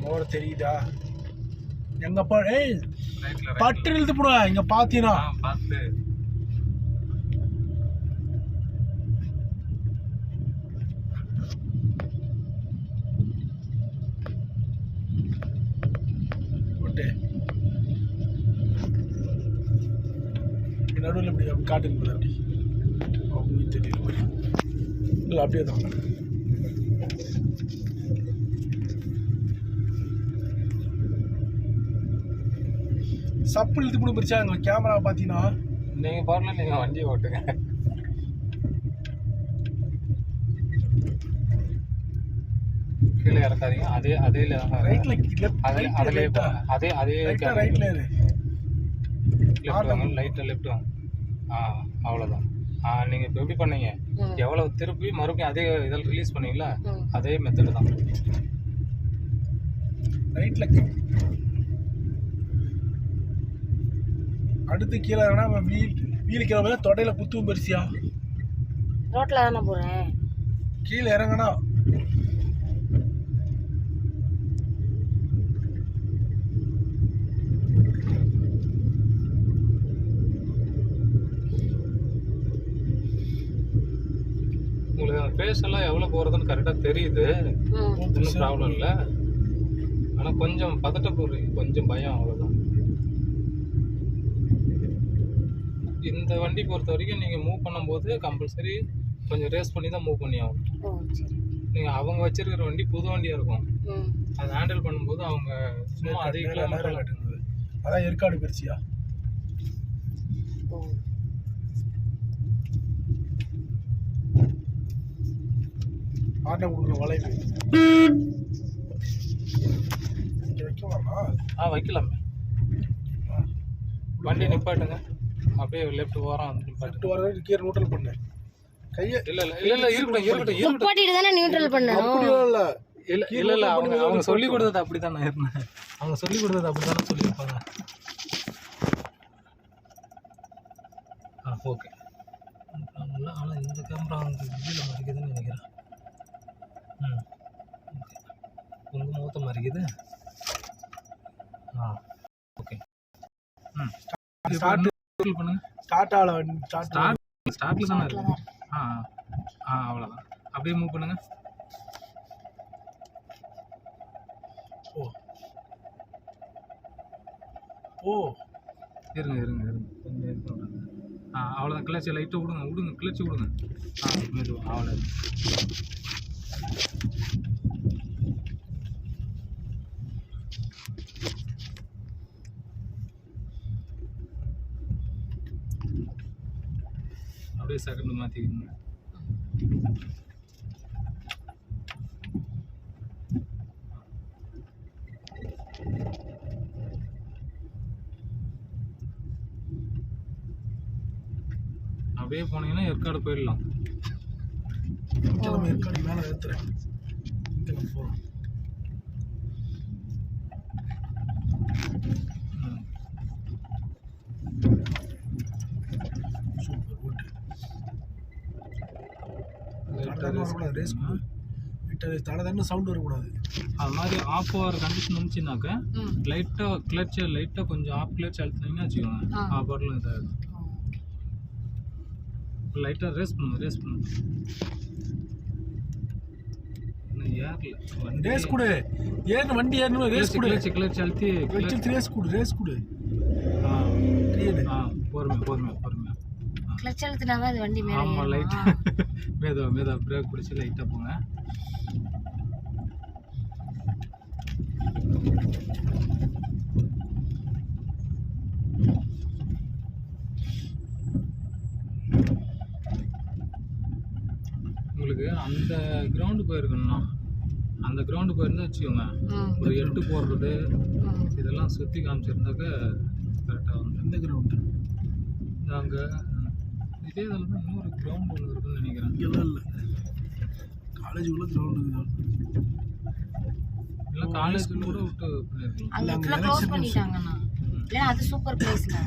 ஓர தெரியுதா எங்க ஏய் பட்டு இழுத்து போடுவா இங்க பாத்தீனா பார்த்து நடுவில் இப்படி அப்படி காட்டுங்க அப்படி அவங்க தெரியல இல்லை அப்படியே தான் சப்பு இழுத்து கூட பிரிச்சா எங்க கேமரா பார்த்தீங்கன்னா நீங்க பாருங்க நீங்க வண்டி ஓட்டுங்க கீழே இறக்காதீங்க அதே ரைட்ல அதே ரைட்ல லெஃப்ட் வாங்க அவ்வளோதான் நீங்கள் இப்போ எப்படி பண்ணீங்க எவ்வளோ திருப்பி மறுபடியும் அதே இதில் ரிலீஸ் பண்ணீங்களா அதே மெத்தடு தான் ரைட்டில் அடுத்து கீழே இறங்கினா வீல் கீழே தொடையில குத்துவும் பெருசியா ரோட்டில் தானே போகிறேன் கீழே இறங்கினா உங்களுக்கு பேஸ் எல்லாம் எவ்வளோ போகிறதுன்னு கரெக்டாக தெரியுது ஒன்றும் ப்ராப்ளம் இல்லை ஆனால் கொஞ்சம் பதட்டப்படுறீங்க கொஞ்சம் பயம் அவ்வளோதான் இந்த வண்டி பொறுத்த வரைக்கும் நீங்கள் மூவ் பண்ணும்போது கம்பல்சரி கொஞ்சம் ரேஸ் பண்ணி தான் மூவ் பண்ணி ஆகும் நீங்கள் அவங்க வச்சிருக்கிற வண்டி புது வண்டியாக இருக்கும் அதை ஹேண்டில் பண்ணும்போது அவங்க சும்மா அதே கிலோமீட்டர் அதான் ஏற்காடு பெருசியா ஆட்டை கொடுக்குற வளைவு இங்கே வைக்கலாமா வைக்கலாமே வண்டி நிப்பாட்டுங்க அப்படியே லெஃப்ட் ஓரம் லெஃப்ட் ஓரம் கீழே நியூட்ரல் பண்ணு கையை இல்ல இருக்கட்டும் நிப்பாட்டிட்டு தானே நியூட்ரல் பண்ணணும் இல்ல அவங்க சொல்லி கொடுத்தது அப்படிதான் நான் இருந்தேன் அவங்க சொல்லி கொடுத்தது அப்படிதானே சொல்லியிருப்பாங்க ஓகே ஆனால் இந்த கேமரா வந்து இதில் மறைக்குதுன்னு நினைக்கிறேன் உங்கள் முகத்தை மறைக்குது ஓகே ஸ்டார்ட் பண்ணுங்க ஸ்டார்ட்ல தானே இருக்கு அவ்வளோதான் அப்படியே மூவ் பண்ணுங்க இருங்க கொஞ்சம் இருக்கும் அவ்வளோதான் கிளச்சி லைட்டாக விடுங்க கிளச்சி விடுங்க மெதுவாக அவ்வளோ அப்படியே செகண்ட் மாற்றிக்கணும் அப்படியே போனீங்கன்னா ஏற்காடு போயிடலாம் ஏற்காடு மேலே ஏற்றுறேன் போகிறோம் சவுண்ட் வரக்கூடாது அது மாதிரி ஆஃப் ஆகிற கண்டிஷன் வந்துச்சுனாக்க லைட்டாக கொஞ்சம் ஆஃப் கிளச் அழுத்தினீங்கன்னா வச்சுக்கோங்க ஆஃபர்லாம் இதாகிடும் லைட்டாக ரேஸ் பண்ணுங்க ரேஸ் கொடு ஏன் வண்டி ஏறணும் ரேஸ் கொடு கிளச் அழுத்தி ரேஸ் கொடு பொறுமையாக கிளட்ச் அழுத்தினாவே அது வண்டி மேலே ஆமாம் லைட்டாக மெதுவா பிரேக் பிடிச்சி லைட்டாக போங்க உங்களுக்கு அந்த கிரவுண்டு போயிருக்கணும்னா அந்த கிரவுண்டு போயிருந்தா வச்சுக்கோங்க ஒரு 8 போடுறது இதெல்லாம் சுற்றி காமிச்சிருந்தாக்க கரெக்டாக வந்து எந்த கிரவுண்டு நாங்கள் இதே இதில் தான் இன்னொரு கிரவுண்ட் ஒன்று இருக்குன்னு நினைக்கிறேன் இங்கெல்லாம் இல்லை காலேஜுக்குள்ள கிரவுண்டு இல்லை காலேஜில் கூட விட்டு பண்ணியிருக்கலாம் க்ளோஸ் பண்ணிட்டாங்கண்ணா இல்லை அது சூப்பர் பிளேஸ்ல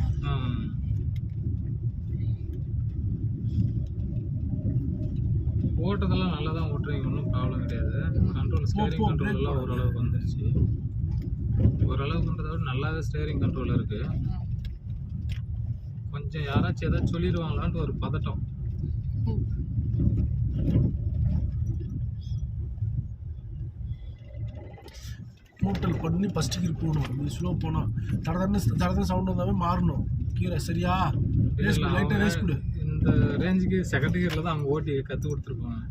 ஓட்டுறதெல்லாம் நல்லா தான் ஓட்டுறீங்க ஒன்றும் ப்ராப்ளம் கிடையாது கண்ட்ரோல் ஸ்டேரிங் கண்ட்ரோல் எல்லாம் ஓரளவுக்கு வந்துருச்சு ஓரளவுக்குன்றத விட நல்லாவே ஸ்டேரிங் கண்ட்ரோல் இருக்கு. கொஞ்சம் யாராச்சும் ஏதாச்சும் சொல்லிடுவாங்களான்ட்டு ஒரு பதட்டம். நியூட்ரல் பண்ணி ஃபஸ்ட்டு கீர் போகணும். இப்படி ஸ்லோ போனால் தடதன்னு சவுண்ட் வந்தாவே மாறணும் கீரை. சரியா? ரேஸ் கொடு, லைட்டாக ரேஸ் கொடு. இந்த ரேஞ்சுக்கு செகண்ட் கியரில் தான் அவங்க ஓட்டி கற்றுக் கொடுத்துருப்பாங்க.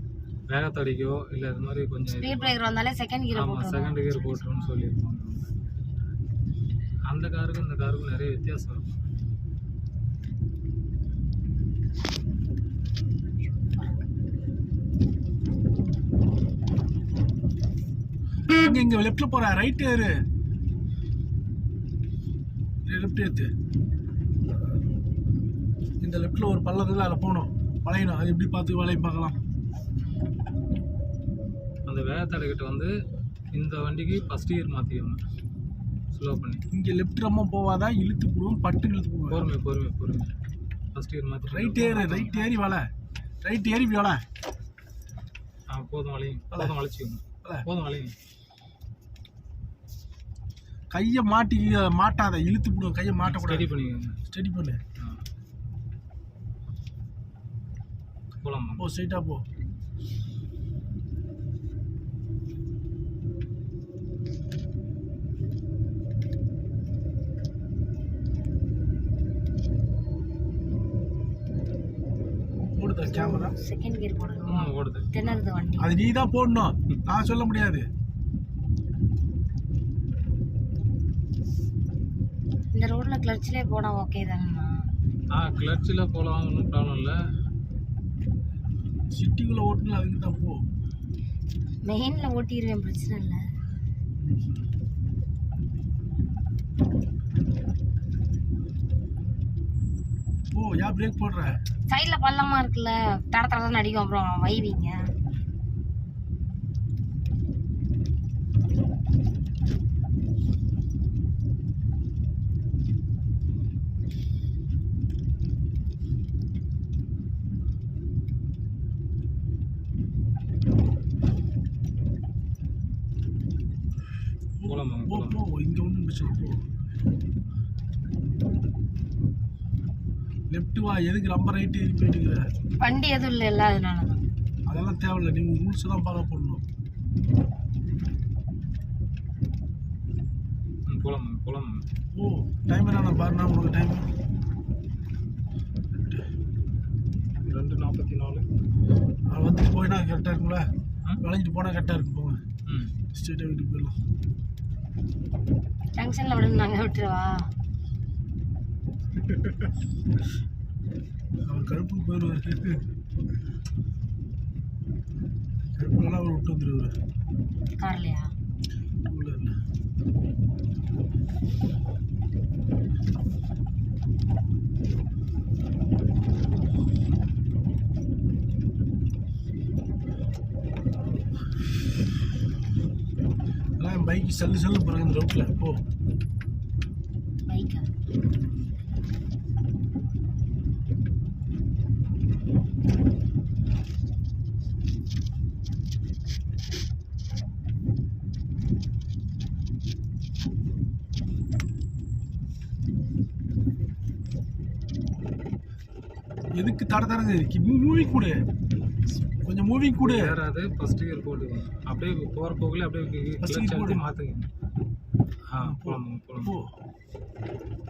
வேகத்தடிக்கோ இல்லை இது மாதிரி கொஞ்சம் ஸ்பீட் பிரேக்கர் வந்தாலே செகண்ட் கியர் போட்டுருவாங்க. செகண்ட் கியர் போட்டுருன்னு சொல்லியிருப்பாங்க. அந்த காருக்கும் இந்த காருக்கும் நிறைய வித்தியாசம் இருக்கும். இங்க லெஃப்ட்ல போற, ரைட் ஏறு, லெஃப்ட் ஏத்து. இந்த லெஃப்ட்ல ஒரு பள்ளம் இருக்குது, அதில் போகணும். வளையணும். அது எப்படி பார்த்து வளையம் பார்க்கலாம். அந்த வேகத்தடைக்கிட்ட வந்து இந்த வண்டிக்கு ஃபர்ஸ்ட் கியர் மாற்றிக்கோங்க, ஸ்லோ பண்ணி. இங்கே லெஃப்ட் ரொம்ப போவாதா, இழுத்து போடுவோம், பட்டு இழுத்து போடுவோம். பொறுமை ஃபர்ஸ்ட் கியர் மாற்றி ரைட் ஏறு, ரைட் ஏறி வளை, ரைட் ஏறி வளை. போதும் வளைச்சிக்கோங்க, போதும் வளைங்க. கையை மாட்டாத, இழுத்து போடுவோம். கையை மாட்டக்கூடாது. ஸ்டடி பண்ணிக்கோங்க. ஸ்டடி பண்ணு. போகலாமா? போ, ஸ்ட்ரைட்டாக போ. ஓடுதா கேமரா? செகண்ட் கியர் போடணும். ஓடுது. திணறுது வண்டி. அது நீ தான் போடணும், நான் சொல்ல முடியாது. இந்த ரோட்ல கிளட்ச்லயே போனா ஓகே தானேண்ணா? கிளட்சில் போகலாம், ஒன்றும் ப்ராப்ளம் இல்லை. சிட்டிக்குள்ளே ஓட்டணும், அதுக்கு தான் போ. மெயின்ல ஓட்டிடுவேன், பிரச்சனை இல்லை. போ. ஏன் பிரேக் போடுற? சைட்ல பள்ளமா இருக்குல்ல, தட தடன்னு அடிக்கும், அப்புறம் வைவீங்க. போ, இங்க ஒன்றும் பிரச்சனை. போ, லெஃப்ட் வா. எதுக்கு ரொம்ப ரைட்டு போயிட்டு இருக்கிற? வண்டி எதுவும் இல்லை, அதனால தான். அதெல்லாம் தேவையில்லை, நீ ரூல்ஸ் தான் ஃபாலோ பண்ணணும். போகலாம். ஓ, டைம் என்ன பாருண்ணா, உங்களுக்கு டைம் 2:44. வந்துட்டு போயினா கரெக்டாக இருக்கும்ல, விளைஞ்சிட்டு போனால் கரெக்டாக இருக்கும். போங்க, ஸ்ட்ரெயிட்டாக வீட்டுக்கு போயிடலாம். ஜங்ஷன்ல விடணும், நாங்கள் விட்டுருவா. அவர் கருப்புக்கு போயிடுவார். கருப்புக்கெல்லாம் அவர் விட்டு வந்துடுவார். கார்லையா? அதான் பைக்கு சல்லு போகிறாங்க இந்த ரோட்டில். போ. பைக்கா? எதுக்கு தடங்க? மூவிங் கூடு, கொஞ்சம் மூவிங் கூடு. யாராவது ஃபர்ஸ்ட் கியர் போட்டுக்கோங்க. அப்படியே போகிற போகல அப்படியே கிளட்ச் அழுத்தி மாற்றுங்க. போகலாம். போ,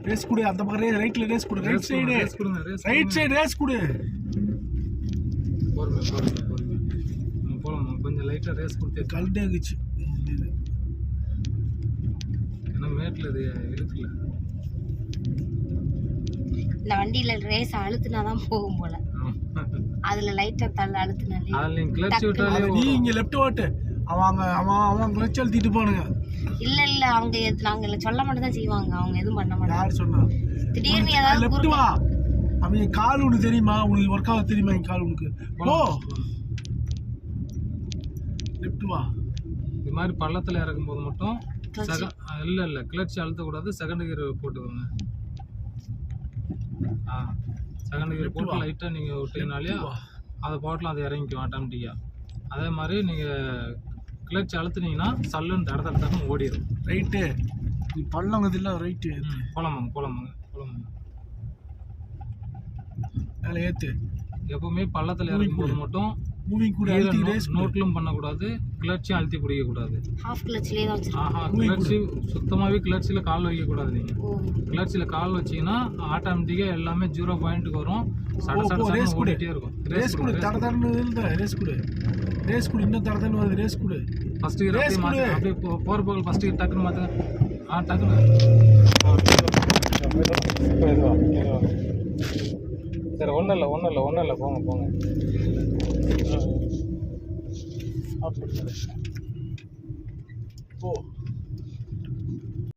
ரேஸ் கொடு. அந்த பக்கம் ரைட்ல ரேஸ் கொடு. ரைட் சைடு ரேஸ் கொடுங்க. ரைட் சைடு ரேஸ் கொடு. பொறுமை. போகலாமா? கொஞ்சம் லைட்டாக ரேஸ் கொடுத்து கல்ட்டே ஆகிச்சு. ஏன்னா மேட்டில் இது இருக்குல்ல, இந்த வண்டியில ரேஸ் அழுத்துனாதான் போகும் போல. அதுல லைட்டா தள்ள அழுத்துனாலே அதில் நீங்கள் கிளட்ச் விட்டாலே நீ இங்கே லெஃப்ட் ஓட்டு. அவன் கிளட்ச் அழுத்திட்டு போனுங்க. இல்ல அவங்க நாங்க சொல்ல மட்டும் தான் செய்வாங்க, அவங்க எதுவும் பண்ண மாட்டாங்க. யார் சொன்னா? திடீர்னு ஏதாவது லெஃப்ட் வா. அவங்க கால் உனக்கு தெரியுமா? உனக்கு ஒர்க் ஆக தெரியுமா? என் கால் உனக்கு. போ, லெஃப்ட் வா. இது மாதிரி பள்ளத்தில் இறக்கும்போது மட்டும் இல்லை கிளட்ச் அழுத்தக்கூடாது. செகண்ட் கியர் போட்டுக்கோங்க. செகண்ட் கியர் போட்டு லைட்டாக நீங்கள் விட்டீங்கனாலே அதை போட்டலாம், அது இறங்கிக்கும் ஆட்டோமேட்டிக்காக. அதே மாதிரி நீங்கள் கிளட்ச் அழுத்துனீங்கன்னா சல்லுன்னு தடத்தடன்னு ஓடிடும். ரைட்டு நீ பள்ளம் இல்லை ரைட்டு போலாமாங்க போலாமாங்க போலாமாங்க. மேலே ஏற்று எப்பவுமே பள்ளத்தில் இறக்கும்போது மட்டும் மூவிங் கூட அழுத்தி ரேஸ் நோட்லும் பண்ணக்கூடாது, கிளர்ச்சியும் அழுத்தி பிடிக்கக்கூடாது. ஹாஃப் கிளட்ச்லேயே தான் ஆஹா, கிளர்ச்சி சுத்தமாகவே கிளர்ச்சியில் கால் வைக்கக்கூடாது. நீங்கள் ஓ கிளர்ச்சியில் கால் வச்சிங்கன்னா ஆட்டோமேட்டிக்காக எல்லாமே 0 பாயிண்ட்டுக்கு வரும். சட சட ரேஸ் சட கூட ஓடிட்டே இருக்கும். ரேஸ் கூட தட தடன்னு இல்லை ரேஸ் கூட ரேஸ் கூட இன்னும் தட தடன்னு வருது ரேஸ் கூட ஃபர்ஸ்ட் கியர் அப்படியே மாற்று, அப்படியே போகிற போக ஃபர்ஸ்ட் கியர் டக்குன்னு மாற்றுங்க. டக்குன்னு சரி ஒன்றும் இல்லை போங்க அப்படி போ